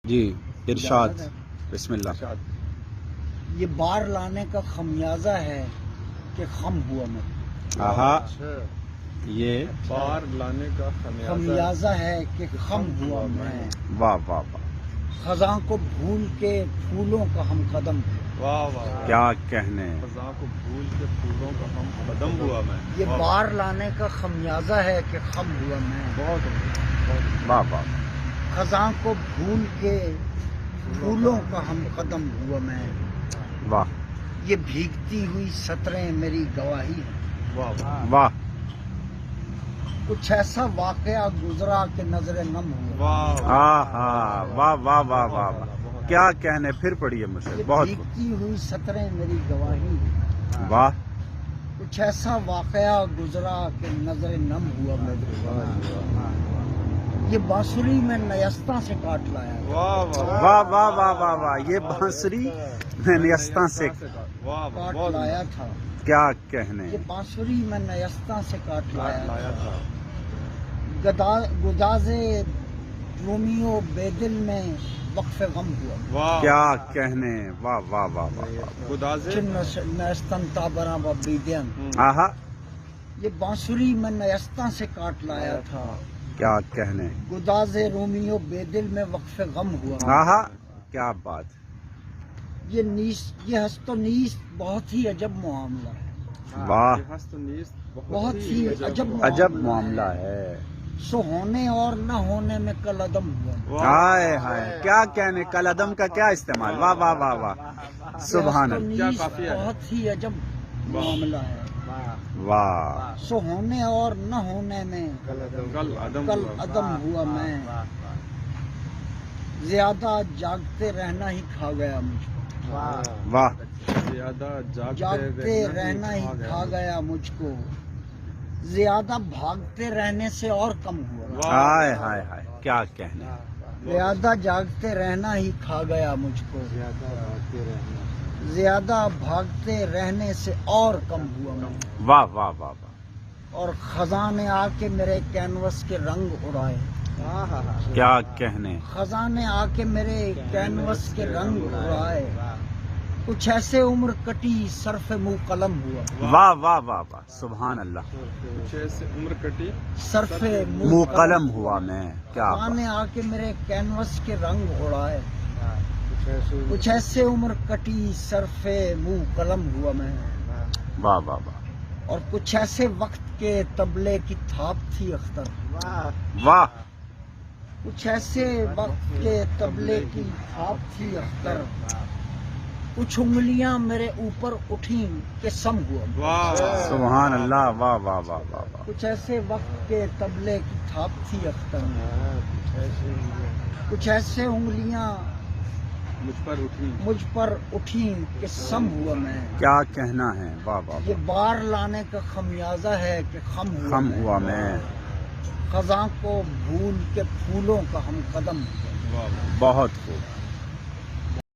جی ارشاد بسم اللہ۔ یہ بار لانے کا خمیازہ ہے کہ خم ہوا میں، آہا، یہ بار لانے کا خمیازہ ہے کہ خم ہوا میں، واہ واہ واہ، خزاں کو بھول کے پھولوں کا ہم قدم، واہ واہ، کیا کہنے، خزاں کو بھول کے پھولوں کا ہم قدم ہوا میں، یہ بار لانے کا خمیازہ ہے کہ خم ہوا میں، بہت واہ واہ، خزاں کو بھول کے پھولوں کا ہم قدم ہوا میں، واہ یہ بھیگتی ہوئی سطریں میری گواہی ہیں، واہ واہ، واہ کچھ ایسا واقعہ گزرا کہ نظر نم ہوا، واہ آہا، واہ واہ واہ واہ واہ، کیا کہنے، پھر پڑھیے مجھ سے، یہ بہت بھیگتی ہوئی سطریں میری گواہی ہیں، واہ، کچھ ایسا واقعہ گزرا کہ نظر نم ہوا میں، یہ بانسری میں نیستاں سے کاٹ لایا، واہ واہ واہ واہ واہ واہ، یہ بانسری میں نیستاں سے واہ، کاٹ بہت لایا تھا، کیا کہنے، یہ بانسری میں نیستاں سے کاٹ لایا لایا تھا، تھا، گداز رومیو بے دل میں وقف غم ہوا، واہ، کیا کہنے، واہ واہ واہ واہ، گدازے، چن نیستن تابراں و بیدین، آہا، یہ بانسری میں نیستاں سے کاٹ لایا تھا، کیا کہنے، گداز رومیو بے دل میں وقف غم ہوا، آہا، کیا بات، یہ ہست و نیست بہت ہی عجب معاملہ ہے، واہ، یہ ہست و نیست بہت ہی عجب عجب معاملہ ہے، سو ہونے اور نہ ہونے میں کل عدم ہوا، ہائے ہائے، کیا کہنے، کل عدم کا کیا استعمال، واہ واہ واہ واہ، سبحان یہ ہست و اللہ، کیا نیست کافی ہے، بہت ہی عجب معاملہ ہے، واہ، سو ہونے اور نہ ہونے میں کل عدم کل ہوا، عدم ہوا میں، زیادہ جاگتے رہنا ہی کھا گیا مجھ کو، واہ، زیادہ جاگتے رہنا ہی کھا گیا مجھ کو، زیادہ بھاگتے رہنے سے اور کم ہوا، ہائے ہائے ہائے، کیا کہنے، زیادہ جاگتے رہنا ہی کھا گیا مجھ کو، زیادہ بھاگتے رہنے سے اور کم ہوا میں، واہ واہ واہ واہ، اور خزاں نے آ کے میرے کینوس کے رنگ اڑائے، کیا کہنے، خزاں نے آ کے میرے کینوس کے رنگ اڑائے، کچھ ایسے عمر کٹی صرف منہ قلم ہوا، واہ واہ واہ واہ، سبحان اللہ، کچھ ایسے عمر کٹی، صرف منہ قلم ہوا میں، کیا خزاں بات، نے آ کے میرے کینوس کے رنگ اڑائے، کچھ ایسے عمر کٹی صرف منہ قلم ہوا میں، واہ واہ واہ، اور کچھ ایسے وقت کے طبلے کی تھاپ تھی اختر، واہ، کچھ ایسے وقت کے طبلے کی تھاپ تھی اختر، کچھ انگلیاں میرے اوپر اٹھیں کہ سم ہوا، واہ، سبحان اللہ، واہ واہ واہ واہ واہ، کچھ ایسے وقت کے طبلے کی تھاپ تھی اختر، کچھ ایسے انگلیاں مجھ پر اٹھیں کہ سم ہوا میں، کیا کہنا ہے، واہ واہ یہ واہ، بار لانے کا خمیازہ ہے کہ خم ہوا خم میں، ہوا میں، خزاں کو بھول کے پھولوں کا ہم قدم، واہ، بہت خوب،